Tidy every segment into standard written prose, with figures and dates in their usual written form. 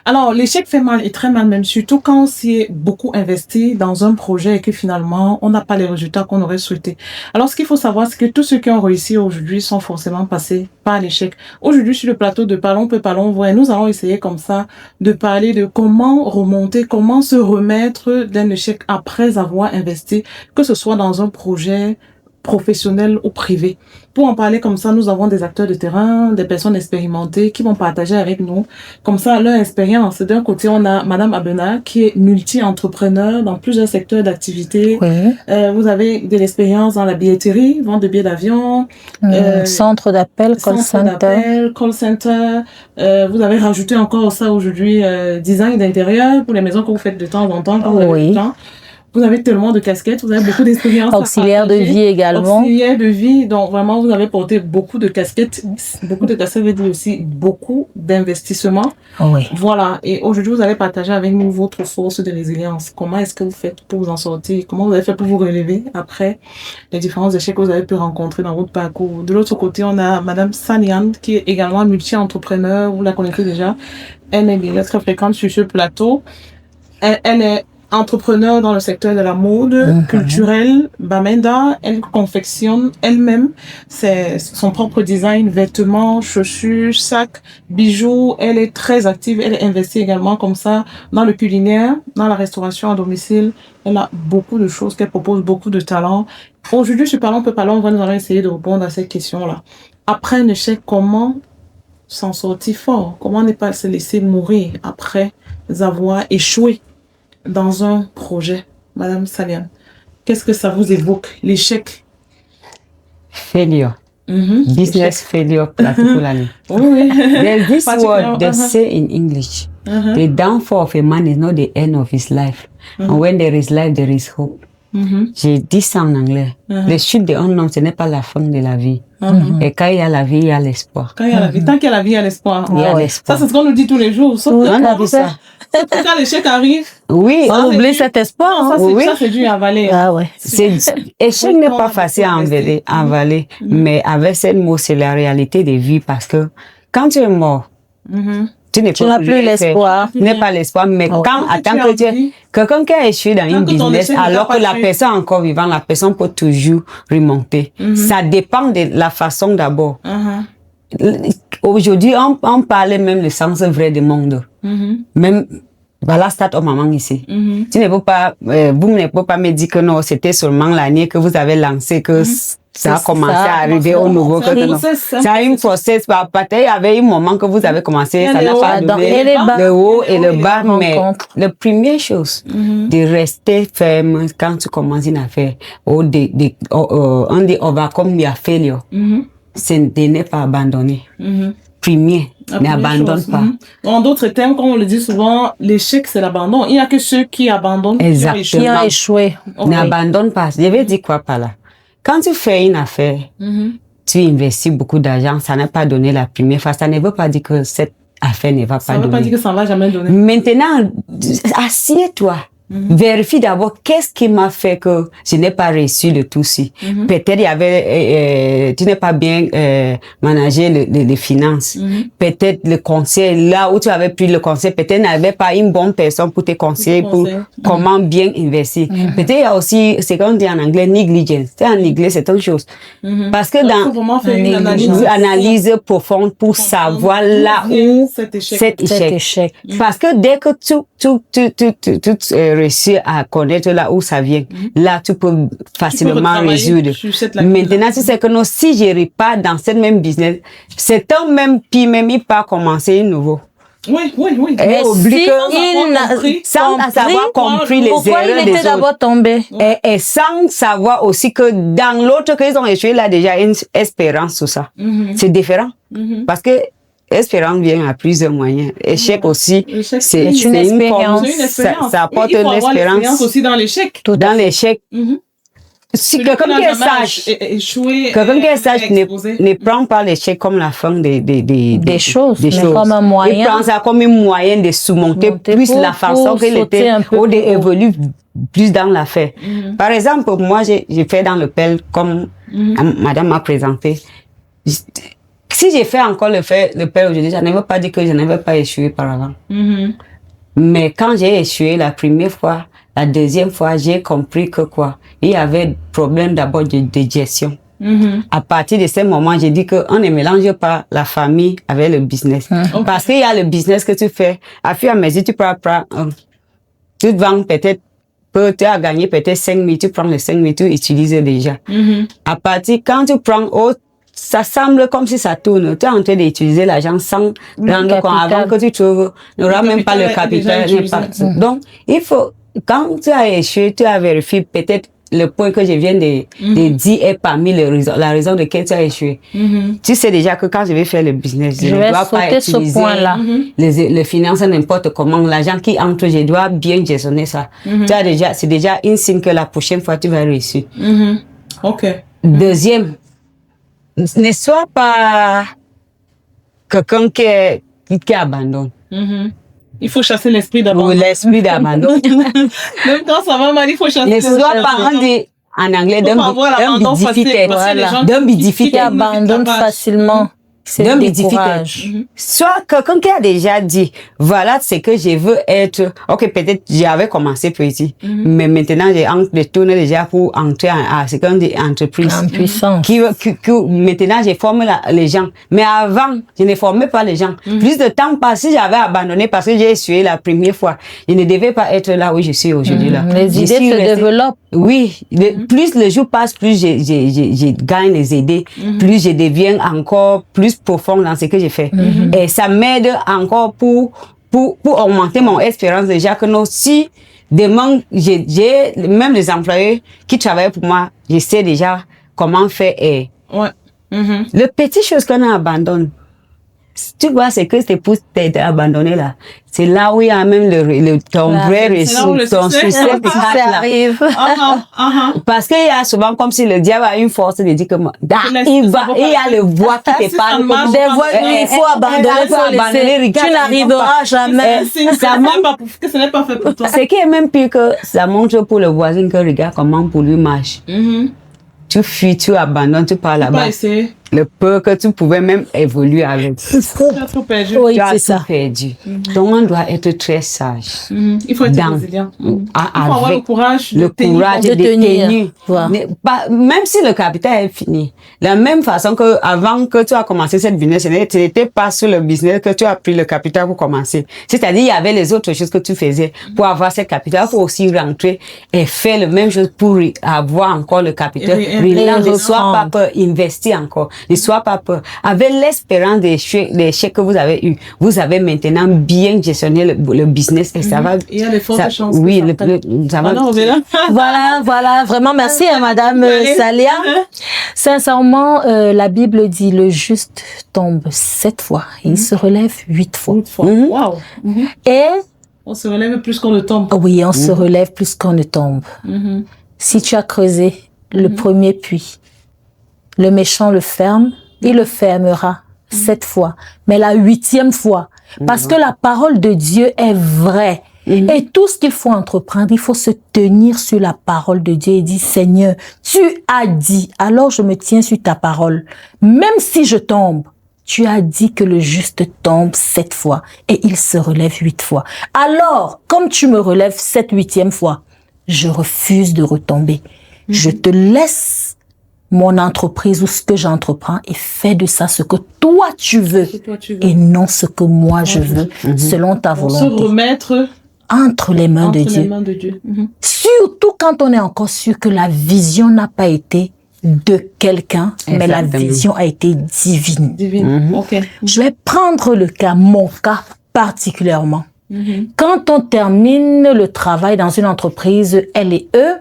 Alors, l'échec fait mal et très mal, même surtout quand on s'y est beaucoup investi dans un projet et que finalement, on n'a pas les résultats qu'on aurait souhaité. Alors, ce qu'il faut savoir, c'est que tous ceux qui ont réussi aujourd'hui sont forcément passés par l'échec. Aujourd'hui, sur le plateau de Parlons peu, Parlons vrai, nous allons essayer comme ça de parler de comment remonter, comment se remettre d'un échec après avoir investi, que ce soit dans un projet professionnel ou privé. Pour en parler comme ça, nous avons des acteurs de terrain, des personnes expérimentées qui vont partager avec nous, comme ça, leur expérience. D'un côté, on a Madame Abena, qui est multi-entrepreneur dans plusieurs secteurs d'activité. Oui. Vous avez de l'expérience dans la billetterie, vente de billets d'avion. Centre d'appel, call center. Vous avez rajouté encore ça aujourd'hui, design d'intérieur pour les maisons que vous faites de temps en temps, quand vous avez du temps. Vous avez tellement de casquettes, vous avez beaucoup d'expérience. Auxiliaire de vie également. Auxiliaire de vie, donc vraiment vous avez porté beaucoup de casquettes. Beaucoup de casquettes veut dire aussi beaucoup d'investissements. Oui. Voilà, et aujourd'hui vous allez partager avec nous votre force de résilience. Comment est-ce que vous faites pour vous en sortir? Comment vous avez fait pour vous relever après les différents échecs que vous avez pu rencontrer dans votre parcours? De l'autre côté, on a Madame Sanian, qui est également multi-entrepreneur, vous la connaissez déjà. Elle est très fréquente sur ce plateau. Elle est entrepreneur dans le secteur de la mode culturelle. Bamenda, elle confectionne elle-même son propre design, vêtements, chaussures, sacs, bijoux. Elle est très active. Elle est investie également comme ça dans le culinaire, dans la restauration à domicile. Elle a beaucoup de choses qu'elle propose, beaucoup de talents. Aujourd'hui, je Parlons peu, Parlons vrai, nous allons essayer de répondre à cette question-là. Après un échec, comment s'en sortir fort? Comment ne pas se laisser mourir après avoir échoué dans un projet? Madame Saliane, qu'est-ce que ça vous évoque, l'échec? Failure. Business failure, particularly. Oui. There's this word they say in English. The downfall of a man is not the end of his life. And when there is life, there is hope. J'ai dit ça en anglais. Les chutes d'un homme, ce n'est pas la fin de la vie. Et quand il y a la vie, il y a l'espoir. Quand il y a la vie, tant qu'il y a la vie, il y a l'espoir. Il y a l'espoir. Ça, c'est ce qu'on nous dit tous les jours. Sauf on a vu ça. Quand l'échec arrive, oui, on oublie cet espoir. Ça, c'est dur à avaler. Ah ouais. L'échec n'est pas facile à avaler. Mais avec cette mot, c'est la réalité de vie parce que quand tu es mort, tu n'as plus l'espoir. Tu n'as pas l'espoir, mais quand, attends que quelqu'un qui a échoué dans une business, alors que la personne est encore vivante, la personne peut toujours remonter. Ça dépend de la façon d'abord. Aujourd'hui, on parlait même le sens vrai du monde. Même, voilà, start au moment ici. Tu ne peux pas, vous ne pouvez pas me dire que non, c'était seulement l'année que vous avez lancé que ça a commencé à arriver au nouveau. Ça a une process. Peut-être il y avait un moment que vous avez commencé, ça n'a pas donné le haut et le bas, mais la première chose, de rester ferme quand tu commences une affaire, on dit overcome your failure, c'est de ne pas abandonner. Premier, n'abandonne pas. En d'autres termes, comme on le dit souvent, l'échec, c'est l'abandon. Il n'y a que ceux qui abandonnent qui ont échoué. N'abandonne pas. Je vais dire quoi par là? Quand tu fais une affaire, tu investis beaucoup d'argent, ça n'a pas donné la première fois. Ça ne veut pas dire que cette affaire ne va pas donner. Ça ne veut pas dire que ça ne va jamais donner. Maintenant, assieds-toi. Vérifie d'abord qu'est-ce qui m'a fait que je n'ai pas reçu le tout ci. Peut-être il y avait, tu n'es pas bien managé les finances. Peut-être le conseil, là où tu avais pris le conseil, peut-être il n'y avait pas une bonne personne pour te conseiller pour comment bien investir. Peut-être il y a aussi, c'est comme on dit en anglais, negligence. En anglais, c'est autre chose. Parce que dans une analyse profonde pour savoir là où cet échec. Parce que dès que tu réussi à connaître là où ça vient. Là, tu peux facilement résoudre. Maintenant, tu sais que non, si je n'arrive pas dans cette même business, c'est un même, puis même, il pas commencer une nouveau. Oui. Et oublie que sans avoir compris les erreurs il était d'abord tombé. Et sans savoir aussi que dans l'autre qu'ils ont échoué, là, déjà une espérance sur ça. C'est différent. Parce que espérance vient à plusieurs moyens. Échec aussi, c'est une expérience. Ça apporte une espérance aussi dans l'échec. Dans l'échec. Si quelqu'un qui est sage, ne prend pas l'échec comme la fin des choses. Mais comme un moyen. Il prend ça comme un moyen de surmonter plus la façon qu'il était ou d'évoluer plus dans l'affaire. Par exemple, moi, j'ai fait dans le PEL comme Madame m'a présenté. si j'ai fait encore le père aujourd'hui, ça ne veut pas dire que je n'avais pas échoué par avant. Mais quand j'ai échoué la première fois, la deuxième fois, j'ai compris que il y avait problème d'abord de gestion. À partir de ce moment, j'ai dit qu'on ne mélange pas la famille avec le business. Parce qu'il y a le business que tu fais. À fur et à mesure, tu peux prendre, tu te vends peut-être, tu as gagné peut-être 5 000, tu prends les 5 000, tu utilises déjà. À partir, quand tu prends ça semble comme si ça tourne. Tu es en train d'utiliser l'argent sans rendre compte avant que tu trouves, n'auras même pas le capital. Donc, il faut, quand tu as échoué, tu as vérifié peut-être le point que je viens de dire est parmi la raison de laquelle tu as échoué. Tu sais déjà que quand je vais faire le business, je ne dois pas utiliser les finances n'importe comment. L'argent qui entre, je dois bien gestionner ça. C'est déjà un signe que la prochaine fois, tu vas réussir. Ok. Deuxième, ne sois pas quelqu'un qui abandonne. Il faut chasser l'esprit d'abandon. L'esprit d'abandon. Même quand ça va mal, il faut chasser l'esprit d'abandon. Ne sois pas, on dit en anglais, d'un bidifite. Qui abandonne facilement. C'est décourage. Soit quelqu'un qui a déjà dit, voilà ce que je veux être. Ok, peut-être j'avais commencé petit, mais maintenant je tourne déjà pour entrer à ce qu'on dit entreprise. En puissance. Maintenant je forme les gens. Mais avant, je ne formais pas les gens. Plus de temps passé, j'avais abandonné parce que j'ai essuyé la première fois. Je ne devais pas être là où je suis aujourd'hui là. Les idées se développent. Oui, plus le jour passe, plus je gagne les idées, plus je deviens encore plus profond dans ce que je fais. Et ça m'aide encore pour augmenter mon espérance déjà que non, si demain, j'ai même les employés qui travaillent pour moi, je sais déjà comment faire. Et le petit chose qu'on abandonne, tu vois, c'est que c'est pour t'aider à abandonner là. C'est là où il y a même ton vrai récit, ton succès arrive. Parce qu'il y a souvent comme si le diable a une force de dire que il y a le voix qui te parle. Des voix, il faut abandonner, tu n'arriveras jamais. Ça montre que ce n'est pas fait pour toi. Ce qui est même pire que ça montre pour le voisin que regarde comment pour lui marche. Tu fuis, tu abandonnes, tu pars là-bas. Le peu que tu pouvais même évoluer avec. Tu as tout perdu. Oui, tu as tout perdu. Donc on doit être très sage. Il faut être résilient. Il faut avoir le courage de tenir. Voilà. Même si le capital est fini. La même façon que avant que tu as commencé cette business, ce n'était pas sur le business que tu as pris le capital pour commencer. C'est-à-dire, il y avait les autres choses que tu faisais pour avoir ce capital. Il faut aussi rentrer et faire la même chose pour avoir encore le capital. Ne sois pas peur, investir encore. Ne sois pas peur. Avec l'espérance des chèques que vous avez eu, vous avez maintenant bien gestionné le business et ça va. Il y a des fortes chances. Oui, ça va. Voilà. Vraiment, merci à Madame Salia. Sincèrement, la Bible dit le juste tombe 7 fois et il se relève 8 fois. 8 fois. Wow. Et on se relève plus qu'on ne tombe. Oui, on se relève plus qu'on ne tombe. Si tu as creusé le premier puits, le méchant le ferme, il le fermera 7 fois, mais la 8e fois, parce que la parole de Dieu est vraie. Et tout ce qu'il faut entreprendre, il faut se tenir sur la parole de Dieu et dire, Seigneur, tu as dit, alors je me tiens sur ta parole. Même si je tombe, tu as dit que le juste tombe 7 fois et il se relève 8 fois. Alors, comme tu me relèves cette 8e fois, je refuse de retomber. Je te laisse mon entreprise ou ce que j'entreprends et fais de ça ce que toi tu veux et non ce que moi je veux, selon ta volonté. Se remettre entre les mains de Dieu. Surtout quand on est encore sûr que la vision n'a pas été de quelqu'un, mais la vision a été divine. Je vais prendre mon cas particulièrement. Quand on termine le travail dans une entreprise L&E,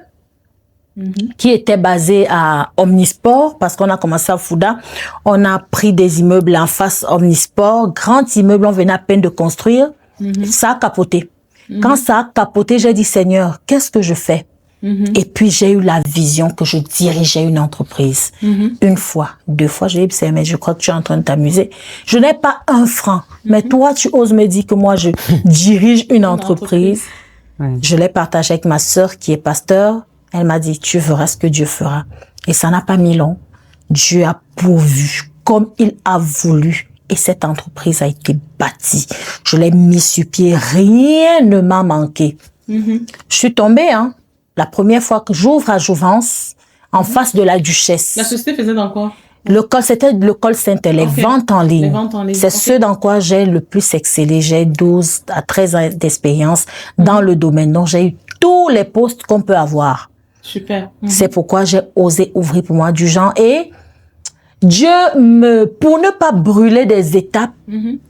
qui était basée à Omnisport, parce qu'on a commencé à Fouda, on a pris des immeubles en face Omnisport, grand immeuble, on venait à peine de construire, ça a capoté. Quand ça a capoté, j'ai dit, Seigneur, qu'est-ce que je fais? Et puis j'ai eu la vision que je dirigeais une entreprise. 1 fois, 2 fois, j'ai dit, mais je crois que tu es en train de t'amuser. Je n'ai pas 1 franc, mais toi tu oses me dire que moi je dirige une entreprise. Je l'ai partagé avec ma sœur qui est pasteur. Elle m'a dit, tu verras ce que Dieu fera. Et ça n'a pas mis long. Dieu a pourvu comme il a voulu. Et cette entreprise a été bâtie. Je l'ai mis sur pied. Rien ne m'a manqué. Je suis tombée, la première fois que j'ouvre à Jouvence, en face de la Duchesse. La société faisait dans quoi? C'était le call center, les ventes en ligne. C'est ce dans quoi j'ai le plus excellé. J'ai 12 à 13 ans d'expérience dans le domaine. Donc, j'ai eu tous les postes qu'on peut avoir. Super. C'est pourquoi j'ai osé ouvrir pour moi du genre. Et Dieu pour ne pas brûler des étapes,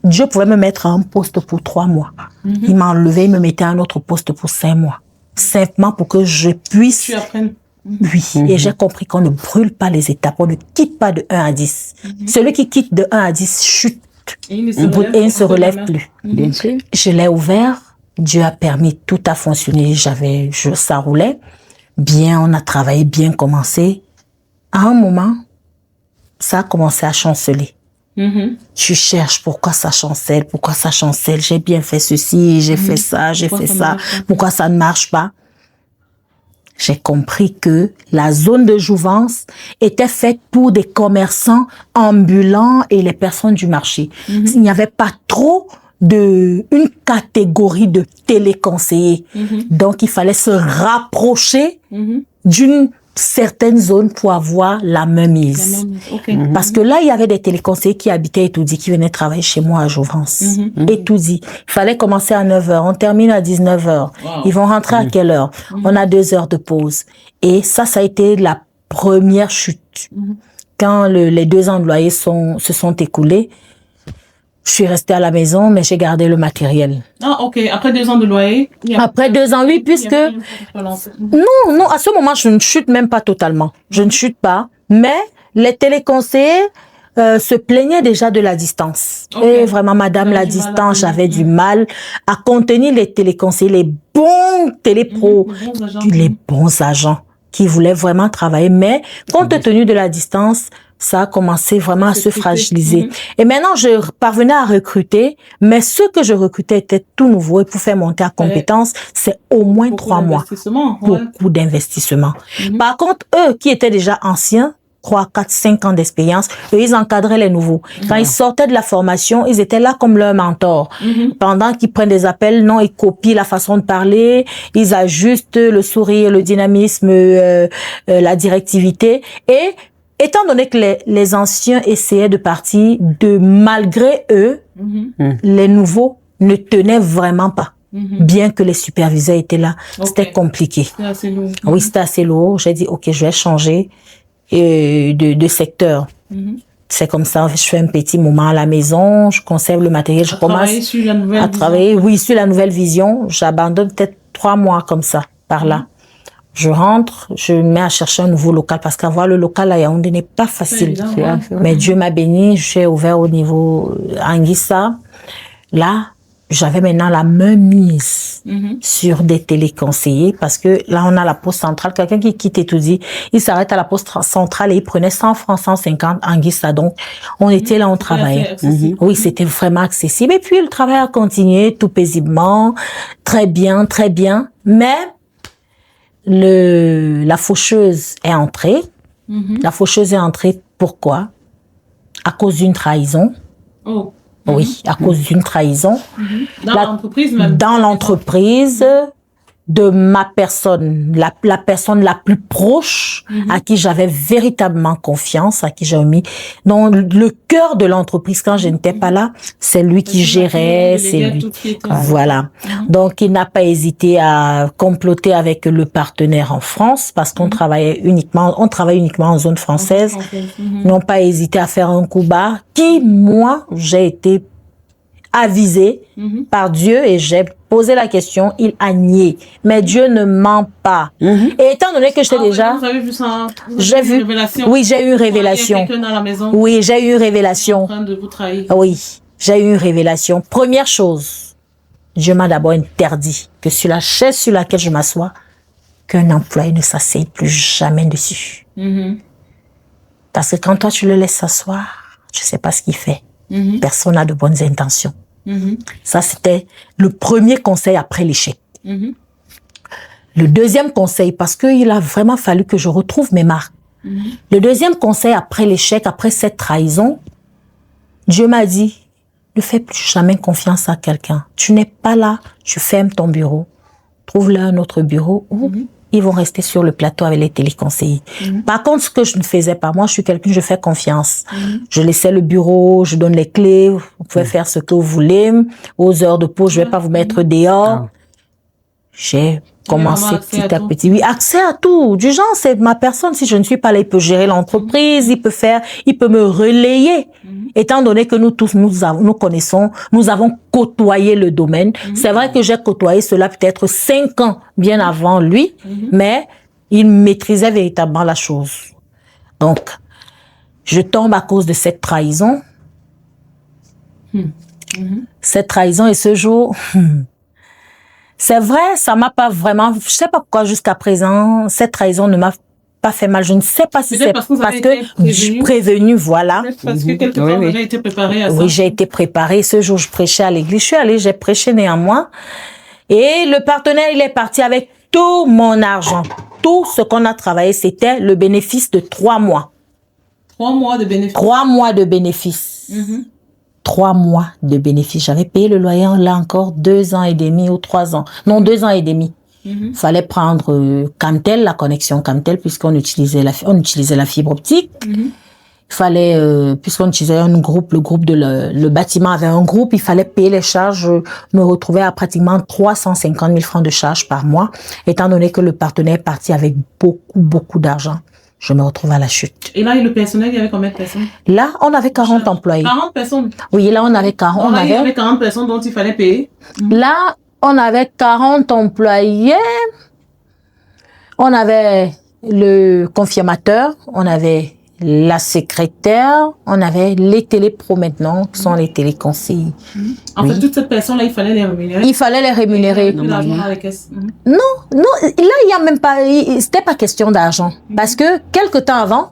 Dieu pouvait me mettre à un poste pour 3 mois. Il m'a enlevé, il me mettait à un autre poste pour 5 mois. Simplement pour que je puisse... Tu apprennes. Oui, et j'ai compris qu'on ne brûle pas les étapes, on ne quitte pas de 1 à 10. Celui qui quitte de 1 à 10 chute et il ne se relève plus. Bien sûr. Je l'ai ouvert, Dieu a permis, tout a fonctionné, ça roulait bien, on a travaillé, bien commencé. À un moment, ça a commencé à chanceler. Tu cherches pourquoi ça chancelle, j'ai bien fait ceci, j'ai fait ça, pourquoi ça ne marche pas. J'ai compris que la zone de jouvence était faite pour des commerçants ambulants et les personnes du marché. Il n'y avait pas trop une catégorie de téléconseillers. Donc, il fallait se rapprocher d'une certaine zone pour avoir la mainmise. Parce que là, il y avait des téléconseillers qui habitaient Etoudi, qui venaient travailler chez moi à Jouvence. Etoudi. Il fallait commencer à 9h. On termine à 19h. Wow. Ils vont rentrer à quelle heure? On a 2 heures de pause. Et ça a été la première chute. Quand les 2 ans de loyer se sont écoulés, je suis restée à la maison, mais j'ai gardé le matériel. Ah, ok. Après 2 ans de loyer? Après 2 ans, oui, puisque... Non, à ce moment, je ne chute même pas totalement. Je ne chute pas. Mais les téléconseillers se plaignaient déjà de la distance. Et vraiment, madame, la distance, j'avais du mal à contenir les téléconseillers, les bons télépros, les bons agents qui voulaient vraiment travailler. Mais compte tenu de la distance, ça a commencé vraiment à se fragiliser. Et maintenant, je parvenais à recruter, mais ce que je recrutais était tout nouveau. Et pour faire monter à compétence, c'est au moins 3 mois. Beaucoup d'investissement. Par contre, eux qui étaient déjà anciens, 3, 4, 5 ans d'expérience, eux, ils encadraient les nouveaux. Quand ils sortaient de la formation, ils étaient là comme leur mentor. Pendant qu'ils prennent des appels, non, ils copient la façon de parler, ils ajustent le sourire, le dynamisme, la directivité. Et étant donné que les anciens essayaient de partir, malgré eux, les nouveaux ne tenaient vraiment pas. Bien que les superviseurs étaient là. C'était compliqué. C'était assez lourd. Oui, c'était assez lourd. J'ai dit, ok, je vais changer de secteur. C'est comme ça, je fais un petit moment à la maison, je conserve le matériel, je commence à travailler, oui, sur la nouvelle vision. J'abandonne peut-être 3 mois comme ça, par là. Je rentre, je me mets à chercher un nouveau local parce qu'avoir le local à Yaoundé n'est pas facile. Mais Dieu m'a béni, je suis ouvert au niveau Anguissa. Là, j'avais maintenant la main mise sur des téléconseillers parce que là, on a la poste centrale. Quelqu'un qui quitte Etoudi, il s'arrête à la poste centrale et il prenait 100 francs, 150 Anguissa. Donc, on était là, on travaillait. Oui, c'était vraiment accessible. Et puis, le travail a continué tout paisiblement, très bien, très bien. Mais la faucheuse est entrée. La faucheuse est entrée, pourquoi? À cause d'une trahison. Oh. Oui, à cause d'une trahison. Dans l'entreprise même? Dans l'entreprise de ma personne, la personne la plus proche, à qui j'avais véritablement confiance, à qui j'ai mis dans le cœur de l'entreprise quand je n'étais pas là, c'est lui qui gérait, c'est lui. Voilà. Donc, il n'a pas hésité à comploter avec le partenaire en France parce qu'on travaille uniquement en zone française. Ils n'ont pas hésité à faire un coup bas qui, moi, j'ai été avisé par Dieu et j'ai posé la question, il a nié. Mais Dieu ne ment pas. Et étant donné que j'étais déjà... Vous avez vu ça? J'ai vu. Oui, j'ai eu une révélation. Il y a quelqu'un dans la maison. Oui, j'ai eu une révélation. En train de vous trahir. Oui, j'ai eu une révélation. Première chose, Dieu m'a d'abord interdit que sur la chaise sur laquelle je m'assois, qu'un employé ne s'asseye plus jamais dessus. Parce que quand toi tu le laisses s'asseoir, tu sais pas ce qu'il fait. Personne n'a de bonnes intentions. Ça, c'était le premier conseil après l'échec. Le deuxième conseil, parce qu'il a vraiment fallu que je retrouve mes marques. Le deuxième conseil après l'échec, après cette trahison, Dieu m'a dit, ne fais plus jamais confiance à quelqu'un. Tu n'es pas là, tu fermes ton bureau. Trouve-leur un autre bureau où ils vont rester sur le plateau avec les téléconseillers. Par contre, ce que je ne faisais pas, moi, je suis quelqu'un, je fais confiance. Je laissais le bureau, je donne les clés, vous pouvez faire ce que vous voulez. Aux heures de pause, je vais pas vous mettre dehors. J'ai commencé petit à petit. Oui, accès à tout. Du genre, c'est ma personne. Si je ne suis pas là, il peut gérer l'entreprise, il peut me relayer. Étant donné que nous tous, nous connaissons, nous avons côtoyé le domaine. C'est vrai que j'ai côtoyé cela peut-être 5 ans bien avant lui, mais il maîtrisait véritablement la chose. Donc, je tombe à cause de cette trahison. Cette trahison et ce jour... C'est vrai, ça m'a pas vraiment, je sais pas pourquoi jusqu'à présent, cette trahison ne m'a pas fait mal. Je ne sais pas si c'est parce que je suis prévenue, voilà. Parce que quelque part, j'ai été préparée à ça. Oui, j'ai été préparée. Ce jour, je prêchais à l'église. Je suis allée, j'ai prêché néanmoins. Et le partenaire, il est parti avec tout mon argent. Tout ce qu'on a travaillé, c'était le bénéfice de 3 mois. 3 mois de bénéfice. 3 mois de bénéfice. 3 mois de bénéfice. J'avais payé le loyer là encore 2 ans et demi ou 3 ans. Non, 2 ans et demi. Fallait prendre Camtel, la connexion Camtel, puisqu'on utilisait la fibre optique. Fallait, puisqu'on utilisait le groupe de le bâtiment avait un groupe, il fallait payer les charges. Je me retrouvais à pratiquement 350 000 francs de charges par mois, étant donné que le partenaire est parti avec beaucoup d'argent. Je me retrouve à la chute. Et là, le personnel, il y avait combien de personnes? Là, on avait 40 employés. 40 personnes? Oui, là, on avait 40. Il y avait 40 personnes dont il fallait payer? Là, on avait 40 employés. On avait le confirmateur, on avait la secrétaire, on avait les télépros maintenant, qui sont les téléconseillers. En fait, toutes ces personnes-là, il fallait les rémunérer? Il fallait les rémunérer. Non, là, il y a même pas, c'était pas question d'argent. Parce que, quelque temps avant,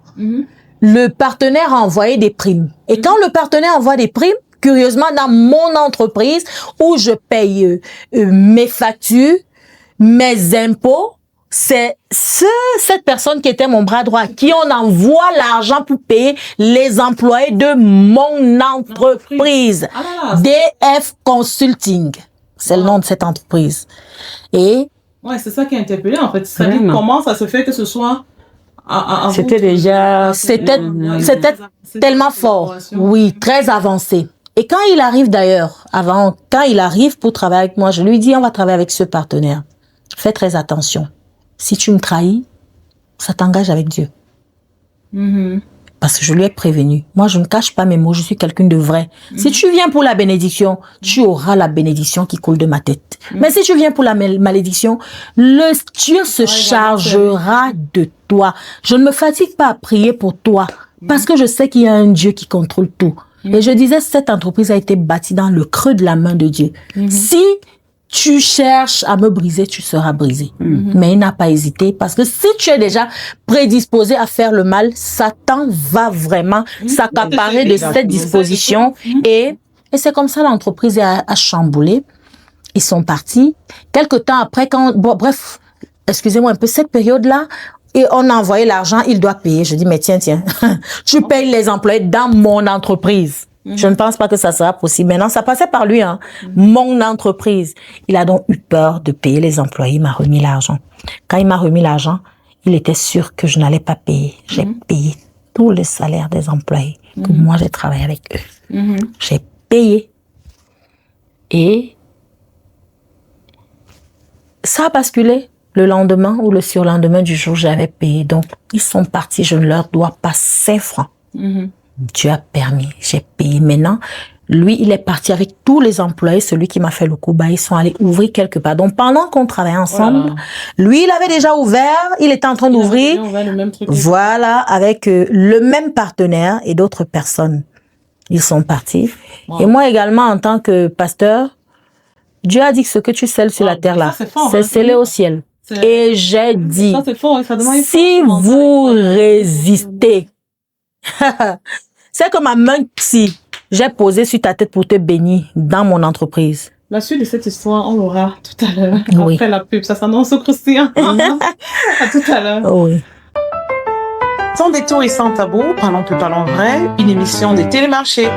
le partenaire a envoyé des primes. Et quand le partenaire envoie des primes, curieusement, dans mon entreprise, où je paye mes factures, mes impôts, c'est cette personne qui était mon bras droit, à qui on envoie l'argent pour payer les employés de mon entreprise. DF Consulting. C'est le nom de cette entreprise. Et ouais, c'est ça qui a interpellé en fait. C'est-à-dire comment ça se fait que ce soit c'était déjà c'était tellement fort. Oui, très avancé. Et quand il arrive d'ailleurs, quand il arrive pour travailler avec moi, je lui dis on va travailler avec ce partenaire. Fais très attention. Si tu me trahis, ça t'engage avec Dieu. Parce que je lui ai prévenu. Moi, je ne cache pas mes mots, je suis quelqu'un de vrai. Si tu viens pour la bénédiction, tu auras la bénédiction qui coule de ma tête. Mais si tu viens pour la malédiction, le Dieu se chargera de toi. Je ne me fatigue pas à prier pour toi, parce que je sais qu'il y a un Dieu qui contrôle tout. Et je disais, cette entreprise a été bâtie dans le creux de la main de Dieu. Si tu cherches à me briser, tu seras brisé. Mais il n'a pas hésité, parce que si tu es déjà prédisposé à faire le mal, Satan va vraiment s'accaparer de cette disposition. Et c'est comme ça l'entreprise a chamboulé. Ils sont partis. Quelque temps après, bref, excusez-moi un peu, cette période-là, et on a envoyé l'argent, il doit payer. Je dis, mais tiens, tu payes les employés dans mon entreprise. Je ne pense pas que ça sera possible. Maintenant, ça passait par lui, mon entreprise. Il a donc eu peur de payer les employés. Il m'a remis l'argent. Quand il m'a remis l'argent, il était sûr que je n'allais pas payer. J'ai payé tous les salaires des employés que moi, j'ai travaillé avec eux. J'ai payé. Et ça a basculé le lendemain ou le surlendemain du jour où j'avais payé. Donc, ils sont partis. Je ne leur dois pas 5 francs. Dieu a permis, j'ai payé. Maintenant, lui, il est parti avec tous les employés, celui qui m'a fait le coup, ils sont allés ouvrir quelque part. Donc, pendant qu'on travaillait ensemble, lui, il avait déjà ouvert, il était en train d'ouvrir, voilà, avec le même partenaire et d'autres personnes. Ils sont partis. Et moi également, en tant que pasteur, Dieu a dit que ce que tu scelles sur la terre là, c'est scellé au ciel. Et j'ai dit, si vous résistez, c'est comme ma main si j'ai posé sur ta tête pour te bénir dans mon entreprise. La suite de cette histoire, on l'aura tout à l'heure. Après la pub, ça s'annonce au croustillant. À tout à l'heure. Oui. Sans détour et sans tabou, parlons vrai, une émission des télémarchés.